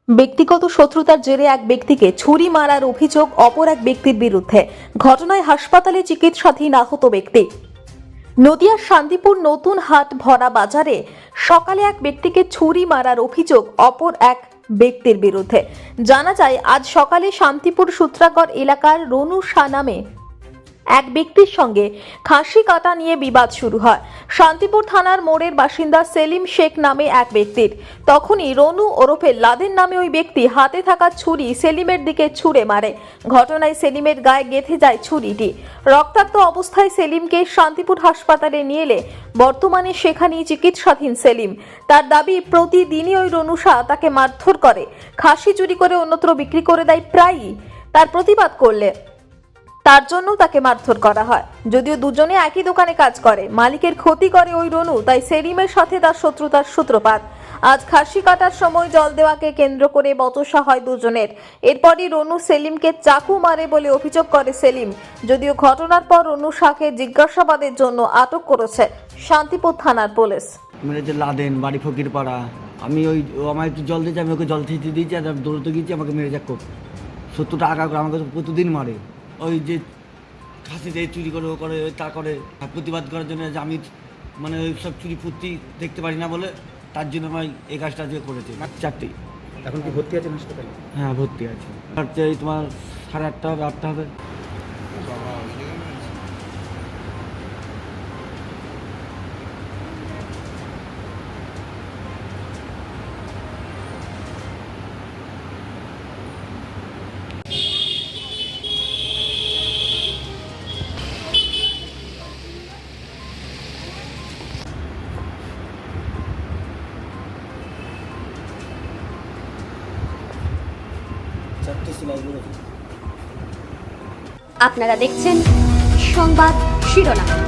ব্যক্তিগত শত্রুতার জেরে এক ব্যক্তিকে ছুরি মারার অভিযোগ অপর এক ব্যক্তির বিরুদ্ধে। ঘটনায় হাসপাতালে চিকিৎসাধীন আহত ব্যক্তি। নদিয়ার শান্তিপুর নতুন হাট ভরা বাজারে সকালে এক ব্যক্তিকে ছুরি মারার অভিযোগ অপর এক ব্যক্তির বিরুদ্ধে। জানা যায়, আজ সকালে শান্তিপুর সূত্রাগড় এলাকার রনু শাহ নামে এক ব্যক্তির সঙ্গে খাসি কাটা নিয়ে বিবাদ শুরু হয়। শান্তিপুর থানার মোড়ের বাসিন্দা সেলিম শেখ নামে এক ব্যক্তির। তখনই রনু ওরফে লাদেন নামে ওই ব্যক্তি হাতে থাকা ছুরি সেলিমের দিকে ছুঁড়ে মারে। ঘটনায় সেলিমের গায়ে গেঁথে যায় ছুরিটি। রক্তাক্ত অবস্থায় সেলিমকে শান্তিপুর হাসপাতালে নিয়ে এলে বর্তমানে সেখানেই চিকিৎসাধীন সেলিম। তার দাবি, প্রতিদিনই ওই রনু শাহ তাকে মারধর করে, খাসি চুরি করে অন্যত্র বিক্রি করে দেয় প্রায়ই। তার প্রতিবাদ করলে তার জন্য তাকে মারধর করা হয়। যদিও দুজনে একই দোকানে কাজ করে, মালিকের ক্ষতি করে ওই রনু, তাই সেলিমের সাথে তার শত্রুতার সূত্রপাত। আজ খাসি কাটার সময় জল দেওয়াকে কেন্দ্র করে বচসা হয় দুজনের। এরপরই রনু সেলিমকে চাকু মারে বলে অভিযোগ করে সেলিম। যদিও ঘটনার পর রনু শাহকে জিজ্ঞাসাবাদের জন্য আটক করেছে শান্তিপুর থানার পুলিশ। মেরেছে লাদেন, বাড়ি ফকিরপাড়া। আমি আমায় একটু জল দিয়েছি, আমি ওকে জল ছিটিয়ে দিয়েছি, আর দৌড়তে গিয়েছি, আমাকে মেরেছে খুব 70 টাকা করে। আমাকে প্রতিদিন মারে। ওই যে খাসি যে চুরি করে ও করে তা করে, প্রতিবাদ করার জন্য যে আমি মানে ওই সব চুরি ফুর্তি দেখতে পারি না বলে, তার জন্য আমি এই কাজটা যে করেছি। 4টি। এখন কি ভর্তি আছেন হাসপাতালে? হ্যাঁ, ভর্তি আছে। হচ্ছে এই তোমার 8:30 হবে, 8টা হবে। আপনারা দেখছেন সংবাদ শিরোনাম।